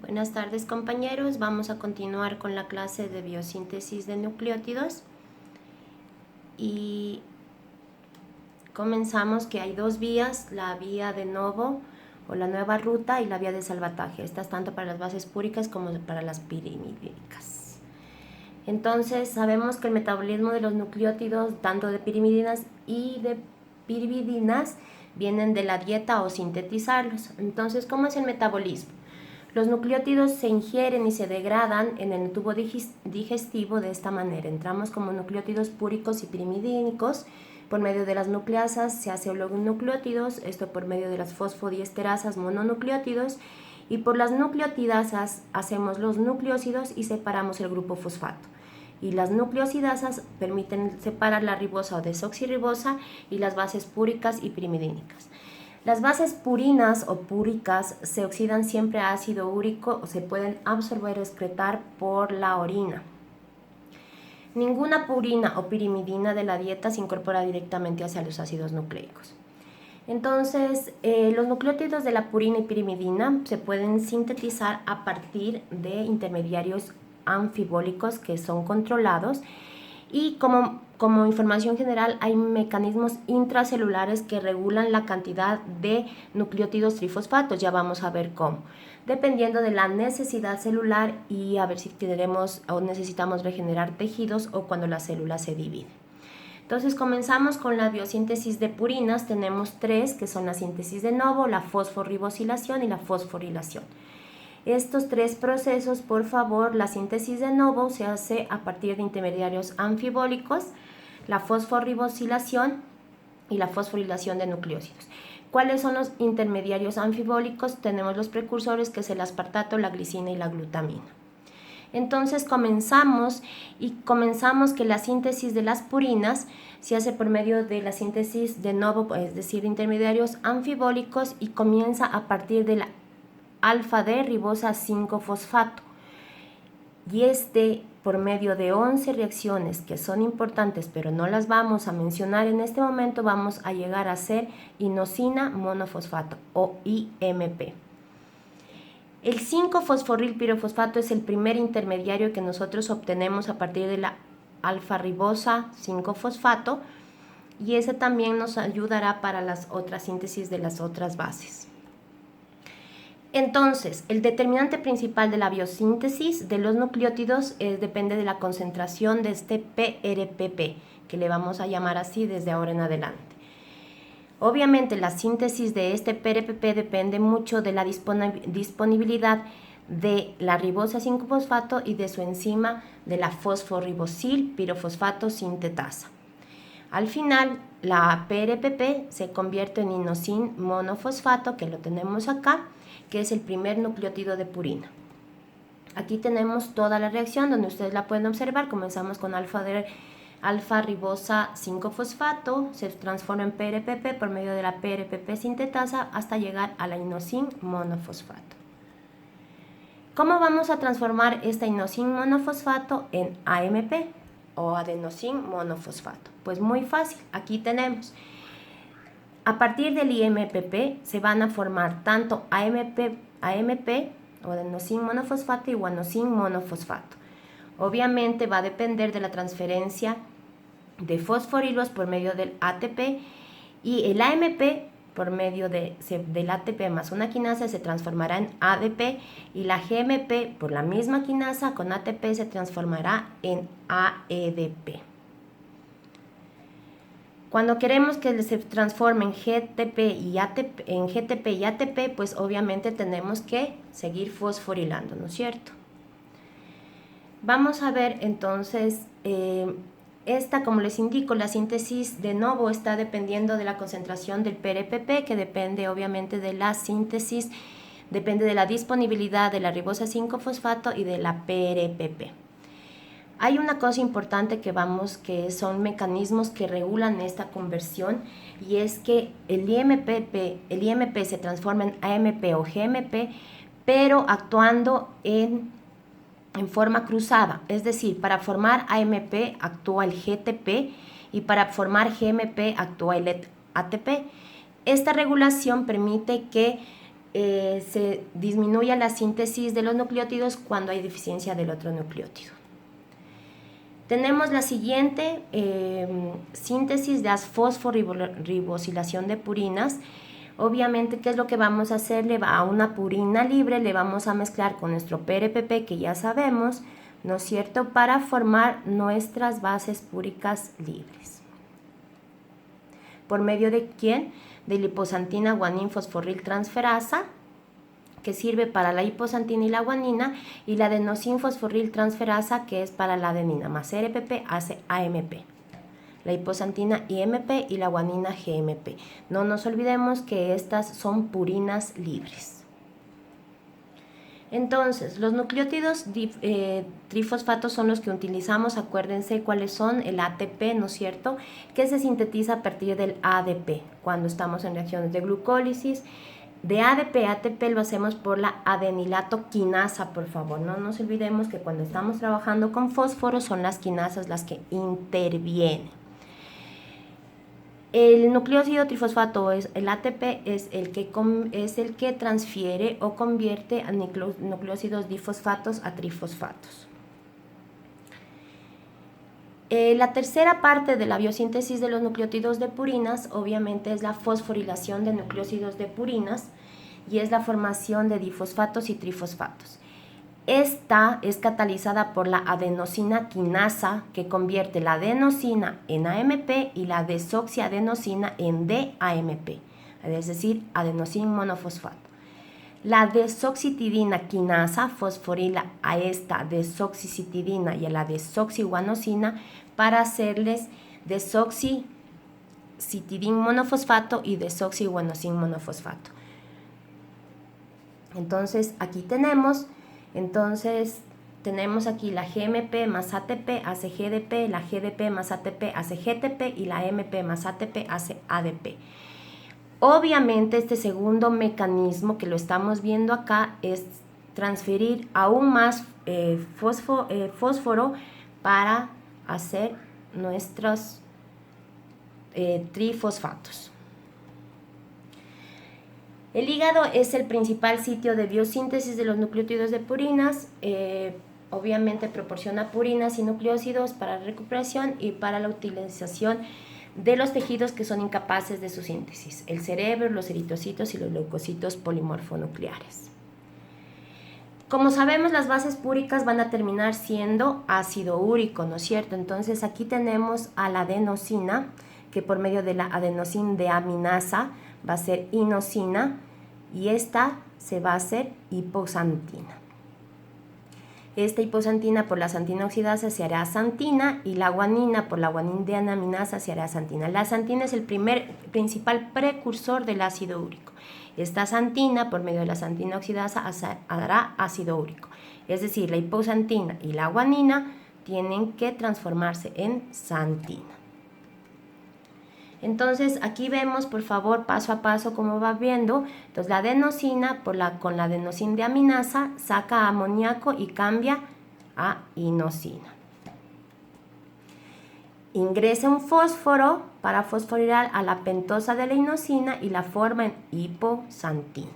Buenas tardes, compañeros. Vamos a continuar con la clase de biosíntesis de nucleótidos y comenzamos que hay dos vías, la vía de novo o la nueva ruta y la vía de salvataje. Estas tanto para las bases púricas como para las pirimidínicas. Entonces sabemos que el metabolismo de los nucleótidos, tanto de pirimidinas y de piridinas, vienen de la dieta o sintetizarlos. Entonces, ¿cómo es el metabolismo? Los nucleótidos se ingieren y se degradan en el tubo digestivo de esta manera. Entramos como nucleótidos púricos y pirimidínicos. Por medio de las nucleasas se hace oligonucleótidos, esto por medio de las fosfodiesterasas mononucleótidos, y por las nucleotidasas hacemos los nucleósidos y separamos el grupo fosfato. Y las nucleosidasas permiten separar la ribosa o desoxirribosa y las bases púricas y pirimidínicas. Las bases purinas o púricas se oxidan siempre a ácido úrico o se pueden absorber o excretar por la orina. Ninguna purina o pirimidina de la dieta se incorpora directamente hacia los ácidos nucleicos. Entonces, los nucleótidos de la purina y pirimidina se pueden sintetizar a partir de intermediarios anfibólicos que son controlados y como información general hay mecanismos intracelulares que regulan la cantidad de nucleótidos trifosfatos, ya vamos a ver cómo, dependiendo de la necesidad celular y a ver si tenemos o necesitamos regenerar tejidos o cuando la célula se divide. Entonces comenzamos con la biosíntesis de purinas, tenemos tres que son la síntesis de novo, la fosforribosilación y la fosforilación. Estos tres procesos, por favor, la síntesis de novo se hace a partir de intermediarios anfibólicos, la fosforribosilación y la fosforilación de nucleósidos. ¿Cuáles son los intermediarios anfibólicos? Tenemos los precursores que es el aspartato, la glicina y la glutamina. Entonces comenzamos que la síntesis de las purinas se hace por medio de la síntesis de novo, es decir, intermediarios anfibólicos, y comienza a partir de la alfa-D ribosa 5-fosfato. Y por medio de 11 reacciones que son importantes, pero no las vamos a mencionar en este momento, vamos a llegar a ser inosina monofosfato o IMP. El 5-fosforilpirofosfato es el primer intermediario que nosotros obtenemos a partir de la alfa-ribosa 5-fosfato, y ese también nos ayudará para las otras síntesis de las otras bases. Entonces, el determinante principal de la biosíntesis de los nucleótidos depende de la concentración de este PRPP, que le vamos a llamar así desde ahora en adelante. Obviamente, la síntesis de este PRPP depende mucho de la disponibilidad de la ribosa 5-fosfato y de su enzima de la fosforribosil pirofosfato sintetasa. Al final, la PRPP se convierte en inosin monofosfato, que lo tenemos acá, que es el primer nucleótido de purina. Aquí tenemos toda la reacción donde ustedes la pueden observar. Comenzamos con alfa-ribosa 5-fosfato, se transforma en PRPP por medio de la PRPP sintetasa hasta llegar a la inosin monofosfato. ¿Cómo vamos a transformar esta inosin monofosfato en AMP o adenosin monofosfato? Pues muy fácil, aquí tenemos. A partir del IMPP se van a formar tanto AMP o adenosin monofosfato y guanosin monofosfato. Obviamente va a depender de la transferencia de fosforilos por medio del ATP, y el AMP por medio del ATP más una quinasa se transformará en ADP, y la GMP por la misma quinasa con ATP se transformará en AEDP. Cuando queremos que se transforme en GTP y ATP, pues obviamente tenemos que seguir fosforilando, ¿no es cierto? Vamos a ver entonces, como les indico, la síntesis de novo está dependiendo de la concentración del PRPP, que depende obviamente de la síntesis, depende de la disponibilidad de la ribosa 5-fosfato y de la PRPP. Hay una cosa importante que son mecanismos que regulan esta conversión, y es que el IMP se transforma en AMP o GMP, pero actuando en forma cruzada, es decir, para formar AMP actúa el GTP y para formar GMP actúa el ATP. Esta regulación permite que se disminuye la síntesis de los nucleótidos cuando hay deficiencia del otro nucleótido. Tenemos la siguiente síntesis de las fosforibosilación de purinas. Obviamente, ¿qué es lo que vamos a hacer? A una purina libre le vamos a mezclar con nuestro PRPP, que ya sabemos, ¿no es cierto?, para formar nuestras bases púricas libres. ¿Por medio de quién? De liposantina guanin fosforil transferasa, que sirve para la hiposantina y la guanina, y la adenosin fosforil transferasa, que es para la adenina, más RPP hace AMP. La hiposantina IMP y la guanina GMP. No nos olvidemos que estas son purinas libres. Entonces, los nucleótidos trifosfatos son los que utilizamos, acuérdense cuáles son, el ATP, ¿no es cierto?, que se sintetiza a partir del ADP, cuando estamos en reacciones de glucólisis. De ADP a ATP lo hacemos por la adenilato quinasa, por favor. No nos olvidemos que cuando estamos trabajando con fósforo son las quinasas las que intervienen. El nucleósido trifosfato, el ATP, es el que transfiere o convierte a nucleósidos difosfatos a trifosfatos. La tercera parte de la biosíntesis de los nucleótidos de purinas, obviamente, es la fosforilación de nucleósidos de purinas y es la formación de difosfatos y trifosfatos. Esta es catalizada por la adenosina quinasa, que convierte la adenosina en AMP y la desoxiadenosina en DAMP, es decir, adenosin monofosfato. La desoxitidina quinasa fosforila a esta desoxicitidina y a la desoxiguanosina para hacerles desoxicitidin monofosfato y desoxiguanosin monofosfato. Entonces, aquí tenemos aquí la GMP más ATP hace GDP, la GDP más ATP hace GTP y la MP más ATP hace ADP. Obviamente, este segundo mecanismo que lo estamos viendo acá es transferir aún más fósforo para hacer nuestros trifosfatos. El hígado es el principal sitio de biosíntesis de los nucleótidos de purinas. Obviamente proporciona purinas y nucleósidos para la recuperación y para la utilización de los tejidos que son incapaces de su síntesis: el cerebro, los eritrocitos y los leucocitos polimorfonucleares. Como sabemos, las bases púricas van a terminar siendo ácido úrico, ¿no es cierto? Entonces aquí tenemos a la adenosina, que por medio de la adenosin deaminasa va a ser inosina, y esta se va a hacer hiposantina. Esta hiposantina por la santina oxidasa se hará santina, y la guanina por la guanindeanaminasa se hará santina. La santina es el principal precursor del ácido úrico. Esta santina, por medio de la santina oxidasa, hará ácido úrico. Es decir, la hiposantina y la guanina tienen que transformarse en santina. Entonces, aquí vemos, por favor, paso a paso cómo va viendo. Entonces, la adenosina con la adenosin deaminasa saca amoníaco y cambia a inosina. Ingresa un fósforo para fosforilar a la pentosa de la inosina y la forma en hiposantina.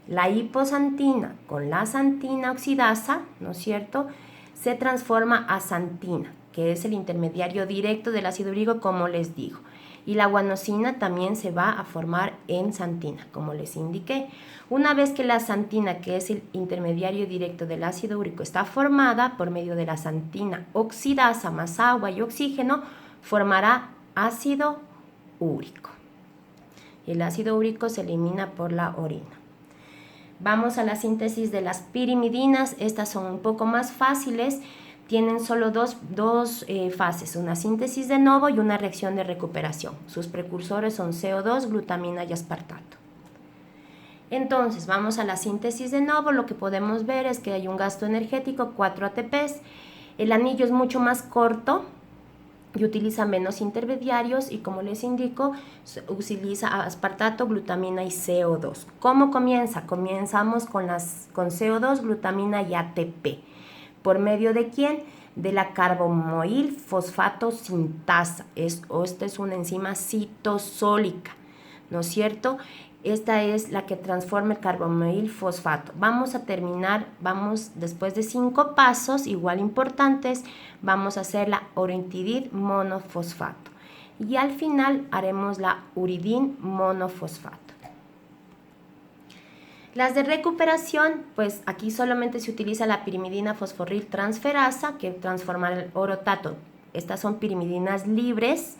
La hiposantina con la santina oxidasa, ¿no es cierto?, se transforma a santina, que es el intermediario directo del ácido úrico, como les digo. Y la guanosina también se va a formar en santina, como les indiqué. Una vez que la santina, que es el intermediario directo del ácido úrico, está formada por medio de la santina oxidasa más agua y oxígeno, formará ácido úrico. Y el ácido úrico se elimina por la orina. Vamos a la síntesis de las pirimidinas. Estas son un poco más fáciles. Tienen solo dos fases, una síntesis de novo y una reacción de recuperación. Sus precursores son CO2, glutamina y aspartato. Entonces, vamos a la síntesis de novo. Lo que podemos ver es que hay un gasto energético, 4 ATPs. El anillo es mucho más corto y utiliza menos intermediarios, y como les indico, utiliza aspartato, glutamina y CO2. ¿Cómo comienza? Comenzamos con CO2, glutamina y ATP. ¿Por medio de quién? De la carbomoil fosfato sintasa. Esta es una enzima citosólica, ¿no es cierto?, Esta es la que transforma el carbometil fosfato. Vamos a terminar, después de 5 pasos, igual importantes, vamos a hacer la orintidid monofosfato. Y al final haremos la uridin monofosfato. Las de recuperación, pues aquí solamente se utiliza la pirimidina fosforil transferasa, que transforma el orotato. Estas son pirimidinas libres,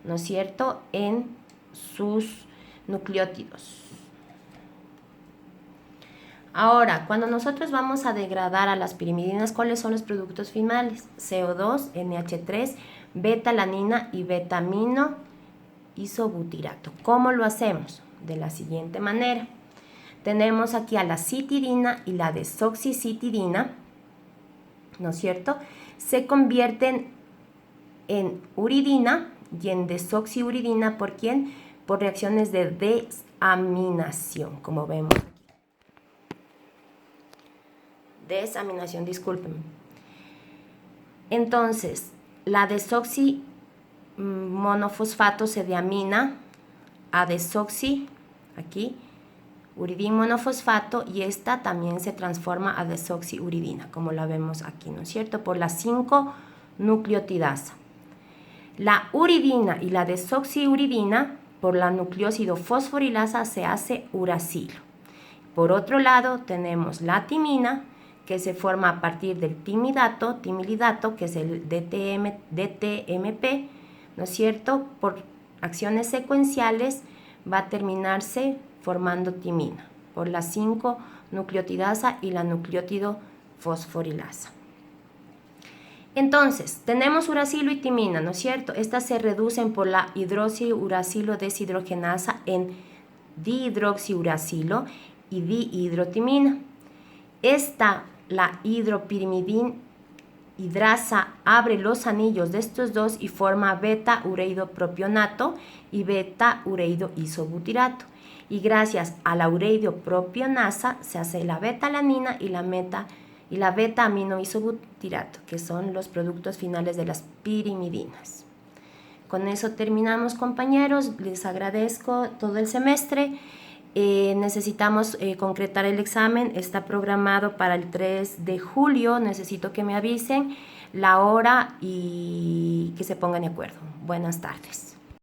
¿no es cierto?, en sus nucleótidos. Ahora, cuando nosotros vamos a degradar a las pirimidinas, ¿cuáles son los productos finales? CO2, NH3, beta-alanina y beta-amino isobutirato. ¿Cómo lo hacemos? De la siguiente manera. Tenemos aquí a la citidina y la desoxicitidina, ¿no es cierto? Se convierten en uridina y en desoxiuridina, ¿por quién? Por reacciones de desaminación, como vemos aquí. Desaminación, discúlpenme. Entonces, la desoximonofosfato se deamina a desoxi, aquí, uridin monofosfato, y esta también se transforma a desoxiuridina, como la vemos aquí, ¿no es cierto? Por la 5-nucleotidasa. La uridina y la desoxiuridina, por la nucleósido fosforilasa, se hace uracilo. Por otro lado, tenemos la timina, que se forma a partir del timilidato, que es el DTMP, ¿no es cierto? Por acciones secuenciales va a terminarse formando timina, por la 5-nucleotidasa y la nucleótido fosforilasa. Entonces, tenemos uracilo y timina, ¿no es cierto? Estas se reducen por la hidroxiuracilo deshidrogenasa en dihidroxiuracilo y dihidrotimina. La hidropirimidin hidrasa abre los anillos de estos dos y forma beta-ureidopropionato y beta-ureido isobutirato. Y gracias a la ureidopropionasa se hace la beta-alanina y la beta-aminoisobutirato, que son los productos finales de las pirimidinas. Con eso terminamos, compañeros. Les agradezco todo el semestre. Necesitamos concretar el examen. Está programado para el 3 de julio. Necesito que me avisen la hora y que se pongan de acuerdo. Buenas tardes.